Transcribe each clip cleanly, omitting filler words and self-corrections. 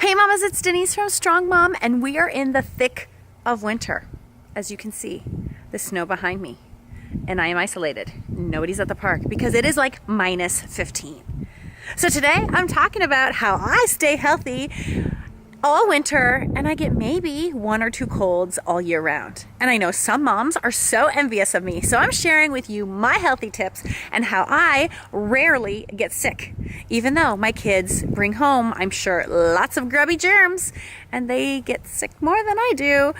Hey mamas, it's Denise from Strong Mom, and we are in the thick of winter. As you can see, the snow behind me, and I am isolated. Nobody's at the park because it is like -15. So today I'm talking about how I stay healthy all winter and I get maybe 1 or 2 colds all year round. And I know some moms are so envious of me, so I'm sharing with you my healthy tips and how I rarely get sick, even though my kids bring home, I'm sure, lots of grubby germs and they get sick more than I do.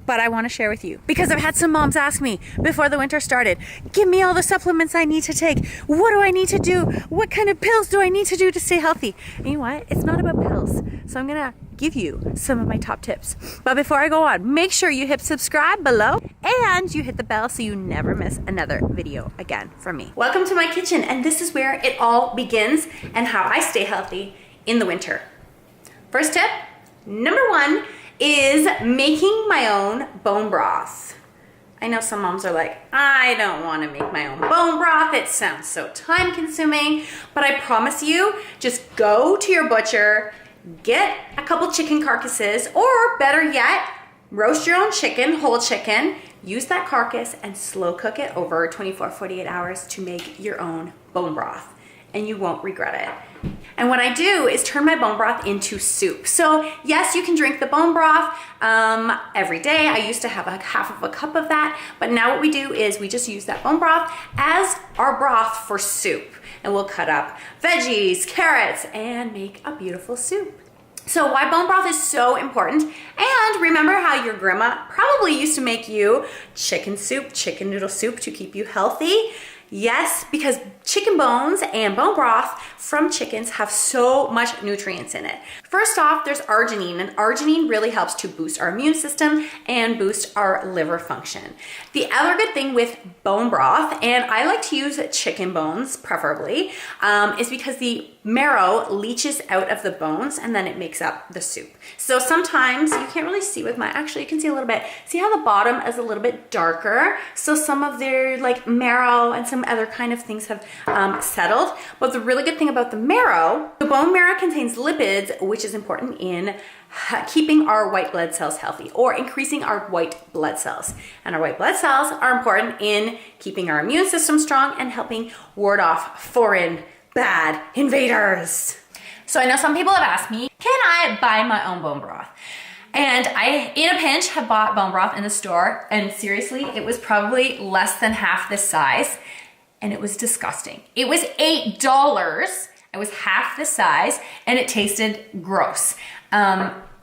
But I want to share with you because I've had some moms ask me before the winter started, give me all the supplements I need to take. What do I need to do? What kind of pills do I need to do to stay healthy? And you know what? It's not about pills. So I'm going to give you some of my top tips. But before I go on, make sure you hit subscribe below and you hit the bell so you never miss another video again from me. Welcome to my kitchen, and this is where it all begins and how I stay healthy in the winter. First tip, number 1, is making my own bone broth. I know some moms are like, I don't want to make my own bone broth. It sounds so time consuming, but I promise you, just go to your butcher, get a couple chicken carcasses, or better yet, roast your own chicken, whole chicken, use that carcass and slow cook it over 24, 48 hours to make your own bone broth, and you won't regret it. And what I do is turn my bone broth into soup. So yes, you can drink the bone broth every day. I used to have half of a cup of that, but now what we do is we just use that bone broth as our broth for soup. And we'll cut up veggies, carrots, and make a beautiful soup. So why bone broth is so important, and remember how your grandma probably used to make you chicken soup, chicken noodle soup to keep you healthy. Yes, because chicken bones and bone broth from chickens have so much nutrients in it. First off, there's arginine, and arginine really helps to boost our immune system and boost our liver function. The other good thing with bone broth, and I like to use chicken bones preferably, is because the marrow leaches out of the bones and then it makes up the soup. So sometimes you can't really see with my, actually you can see a little bit. See how the bottom is a little bit darker? So some of their like marrow and some other kind of things have settled. But the really good thing about the marrow, the bone marrow contains lipids, which is important in keeping our white blood cells healthy or increasing our white blood cells. And our white blood cells are important in keeping our immune system strong and helping ward off foreign bad invaders. So I know some people have asked me, can I buy my own bone broth? And I, in a pinch, have bought bone broth in the store, and seriously, it was probably less than half this size, and it was disgusting. It was $8. It was half the size, and it tasted gross.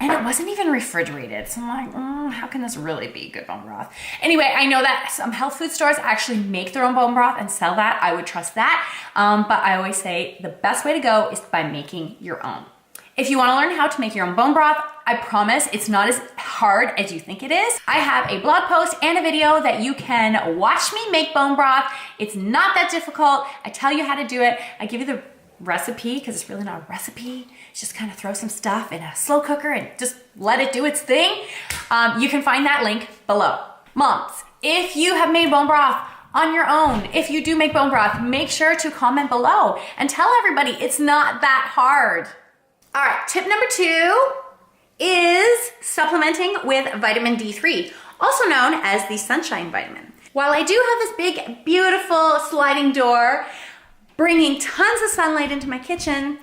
And it wasn't even refrigerated. So I'm like, how can this really be good bone broth? Anyway, I know that some health food stores actually make their own bone broth and sell that. I would trust that. But I always say the best way to go is by making your own. If you want to learn how to make your own bone broth, I promise it's not as hard as you think it is. I have a blog post and a video that you can watch me make bone broth. It's not that difficult. I tell you how to do it. I give you the recipe because it's really not a recipe. It's just kind of throw some stuff in a slow cooker and just let it do its thing. You can find that link below. Moms, if you have made bone broth on your own, if you do make bone broth, make sure to comment below and tell everybody it's not that hard. All right, tip number 2 is supplementing with vitamin D3, also known as the sunshine vitamin. While I do have this big, beautiful sliding door bringing tons of sunlight into my kitchen,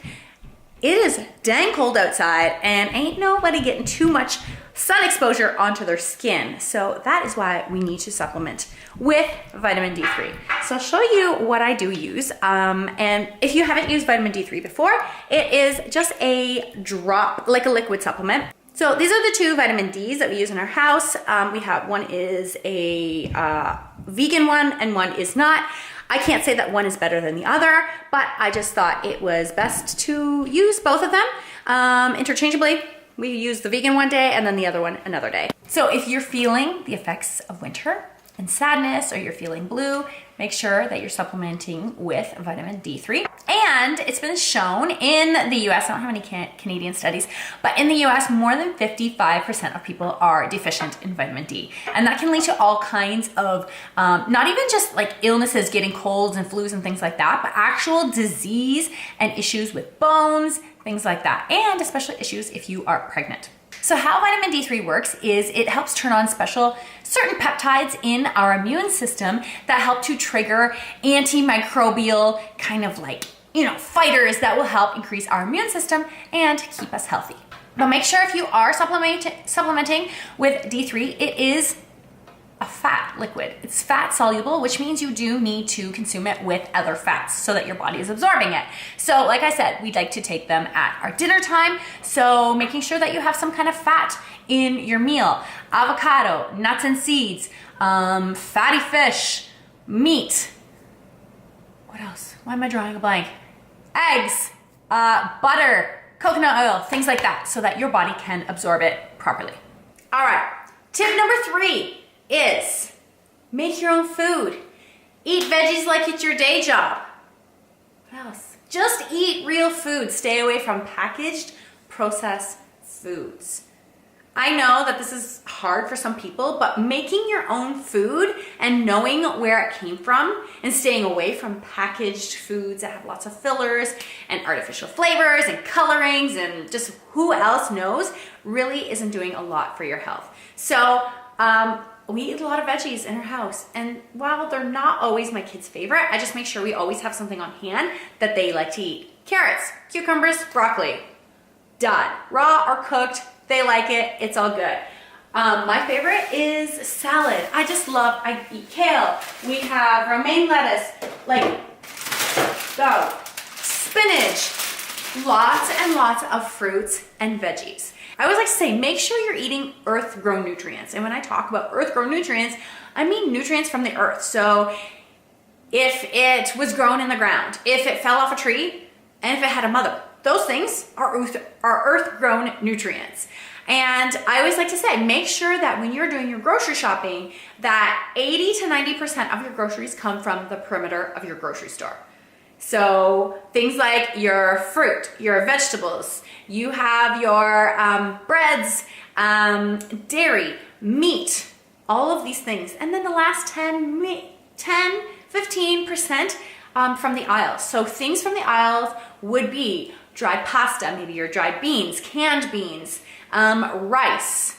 it is dang cold outside and ain't nobody getting too much sun exposure onto their skin. So that is why we need to supplement with vitamin D3. So I'll show you what I do use. And if you haven't used vitamin D3 before, it is just a drop, like a liquid supplement. So these are the 2 vitamin Ds that we use in our house. We have, one is a vegan one and one is not. I can't say that one is better than the other, but I just thought it was best to use both of them interchangeably. We use the vegan one day and then the other one another day. So if you're feeling the effects of winter and sadness, or you're feeling blue, make sure that you're supplementing with vitamin D3. And it's been shown in the US, I don't have any Canadian studies, but in the US, more than 55% of people are deficient in vitamin D. And that can lead to all kinds of, not even just like illnesses, getting colds and flus and things like that, but actual disease and issues with bones, things like that, and especially issues if you are pregnant. So how vitamin D3 works is it helps turn on certain peptides in our immune system that help to trigger antimicrobial kind of like, fighters that will help increase our immune system and keep us healthy. But make sure if you are supplementing with D3, it is a fat liquid. It's fat soluble, which means you do need to consume it with other fats so that your body is absorbing it. So like I said, we'd like to take them at our dinner time. So making sure that you have some kind of fat in your meal. Avocado, nuts and seeds, fatty fish, meat. What else? Why am I drawing a blank? Eggs, butter, coconut oil, things like that, so that your body can absorb it properly. All right, tip number 3 is make your own food. Eat veggies like it's your day job. What else? Just eat real food. Stay away from packaged, processed foods. I know that this is hard for some people, but making your own food and knowing where it came from and staying away from packaged foods that have lots of fillers and artificial flavors and colorings and just who else knows really isn't doing a lot for your health. So we eat a lot of veggies in our house, and while they're not always my kids' favorite, I just make sure we always have something on hand that they like to eat. Carrots, cucumbers, broccoli, done. Raw or cooked, they like it, it's all good. My favorite is salad. I eat kale. We have romaine lettuce, spinach, lots and lots of fruits and veggies. I always like to say, make sure you're eating earth-grown nutrients. And when I talk about earth-grown nutrients, I mean nutrients from the earth. So if it was grown in the ground, if it fell off a tree, and if it had a mother, those things are earth-grown nutrients. And I always like to say, make sure that when you're doing your grocery shopping, that 80 to 90% of your groceries come from the perimeter of your grocery store. So things like your fruit, your vegetables, you have your breads, dairy, meat, all of these things. And then the last 15% from the aisles. So things from the aisles would be dried pasta, maybe your dried beans, canned beans, rice,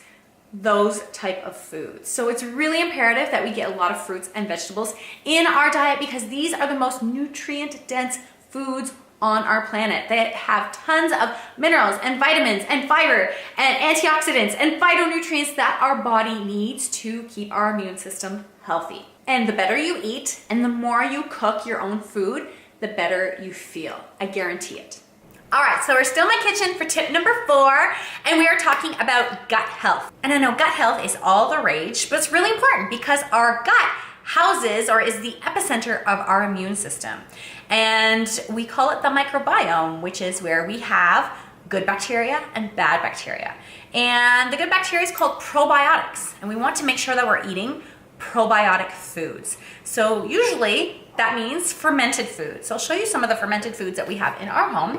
those type of foods. So it's really imperative that we get a lot of fruits and vegetables in our diet because these are the most nutrient dense foods on our planet. They have tons of minerals and vitamins and fiber and antioxidants and phytonutrients that our body needs to keep our immune system healthy. And the better you eat and the more you cook your own food, the better you feel. I guarantee it. All right, so we're still in my kitchen for tip number 4, and we are talking about gut health. And I know gut health is all the rage, but it's really important because our gut houses or is the epicenter of our immune system. And we call it the microbiome, which is where we have good bacteria and bad bacteria. And the good bacteria is called probiotics, and we want to make sure that we're eating probiotic foods. So usually that means fermented foods. So I'll show you some of the fermented foods that we have in our home.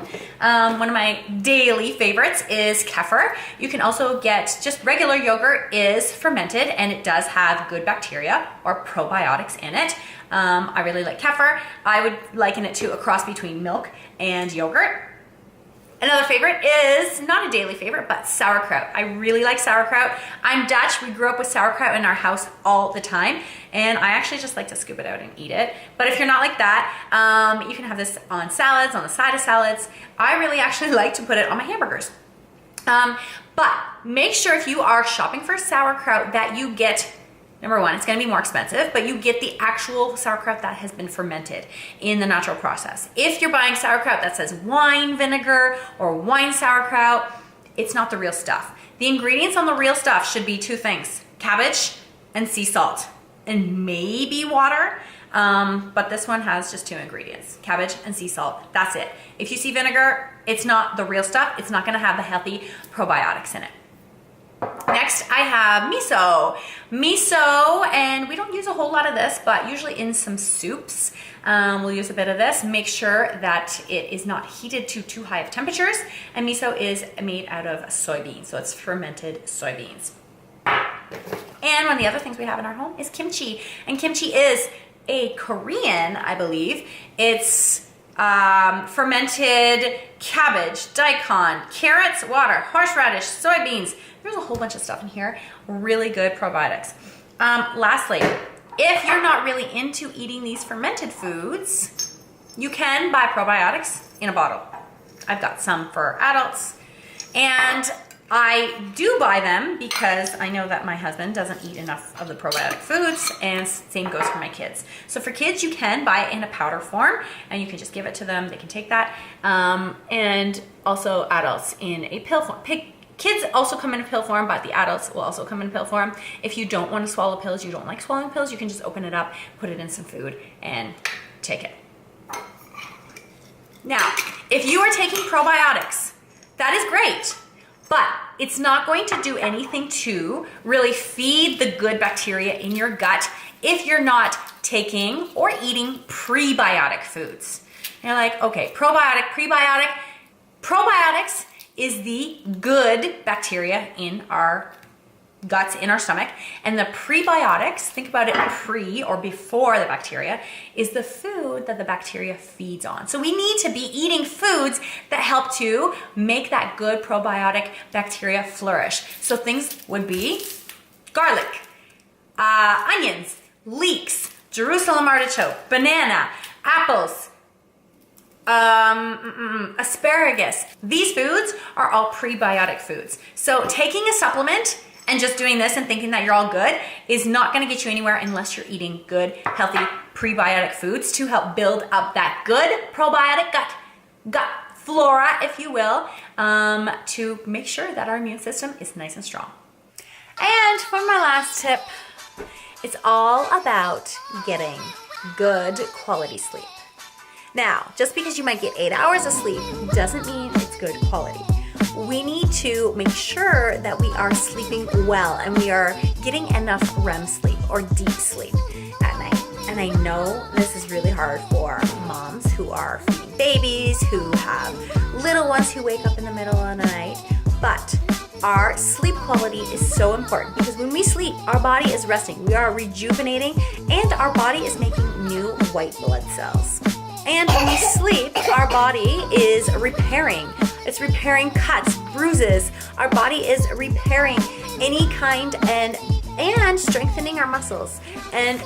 One of my daily favorites is kefir. You can also get just regular yogurt is fermented and it does have good bacteria or probiotics in it. I really like kefir. I would liken it to a cross between milk and yogurt. Another favorite is, not a daily favorite, but sauerkraut. I really like sauerkraut. I'm Dutch. We grew up with sauerkraut in our house all the time. And I actually just like to scoop it out and eat it. But if you're not like that, you can have this on salads, on the side of salads. I really actually like to put it on my hamburgers. But make sure if you are shopping for sauerkraut that you get, number one, it's gonna be more expensive, but you get the actual sauerkraut that has been fermented in the natural process. If you're buying sauerkraut that says wine vinegar or wine sauerkraut, it's not the real stuff. The ingredients on the real stuff should be 2 things, cabbage and sea salt, and maybe water, but this one has just 2 ingredients, cabbage and sea salt, that's it. If you see vinegar, it's not the real stuff, it's not gonna have the healthy probiotics in it. Next, I have miso. Miso, and we don't use a whole lot of this, but usually in some soups, we'll use a bit of this. Make sure that it is not heated to too high of temperatures. And miso is made out of soybeans, so it's fermented soybeans. And one of the other things we have in our home is kimchi. And kimchi is a Korean, I believe. It's fermented cabbage, daikon, carrots, water, horseradish, soybeans. There's a whole bunch of stuff in here. Really good probiotics. Lastly, if you're not really into eating these fermented foods, you can buy probiotics in a bottle. I've got some for adults, and I do buy them because I know that my husband doesn't eat enough of the probiotic foods, and same goes for my kids. So for kids, you can buy it in a powder form, and you can just give it to them. They can take that. And also adults in a pill form. Kids also come in a pill form, but the adults will also come in a pill form. If you don't want to swallow pills, you don't like swallowing pills, you can just open it up, put it in some food, and take it. Now, if you are taking probiotics, that is great. But it's not going to do anything to really feed the good bacteria in your gut if you're not taking or eating prebiotic foods. And you're like, okay, probiotic, prebiotic. Probiotics is the good bacteria in our guts, in our stomach. And the prebiotics, think about it pre or before the bacteria, is the food that the bacteria feeds on. So we need to be eating foods that help to make that good probiotic bacteria flourish. So things would be garlic, onions, leeks, Jerusalem artichoke, banana, apples, asparagus. These foods are all prebiotic foods. So taking a supplement and just doing this and thinking that you're all good is not going to get you anywhere unless you're eating good, healthy, prebiotic foods to help build up that good probiotic gut flora, if you will, to make sure that our immune system is nice and strong. And for my last tip, it's all about getting good quality sleep. Now, just because you might get 8 hours of sleep doesn't mean it's good quality. We need to make sure that we are sleeping well and we are getting enough REM sleep or deep sleep at night. And I know this is really hard for moms who are feeding babies, who have little ones who wake up in the middle of the night, but our sleep quality is so important because when we sleep, our body is resting, we are rejuvenating, and our body is making new white blood cells. And when we sleep, our body is repairing. It's repairing cuts, bruises. Our body is repairing any kind and strengthening our muscles and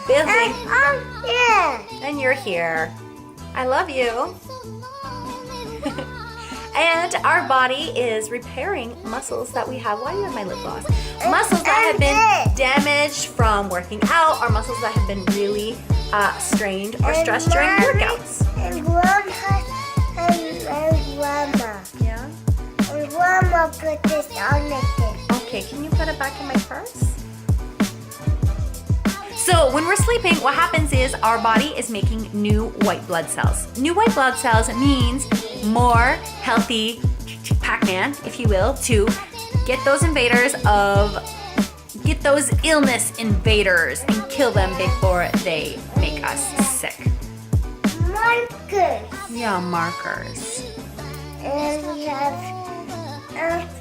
building. I'm here. And you're here. I love you. And our body is repairing muscles that we have. Why do you have my lip gloss? Muscles that have been damaged from working out, or muscles that have been really strained or stressed during workouts. And Grandma. Yeah? And Grandma put this on it. Okay, can you put it back in my purse? So when we're sleeping, what happens is our body is making new white blood cells. New white blood cells means more healthy Pac-Man, if you will, to get those illness invaders and kill them before they make us sick. Markers. Yeah, markers. And we have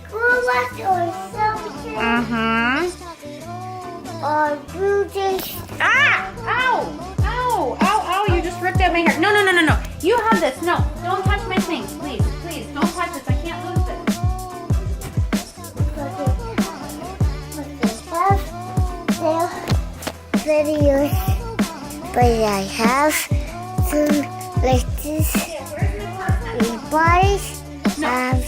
school lunch or something. Mm-hmm. Or bruises. Ah! Ow! Ow! Ow! Ow! You just ripped out my hair. No. You have this. No. Don't touch my things. Please. Please. Don't touch this. I can't lose this. Videos, but I have some like this. Bodies. No.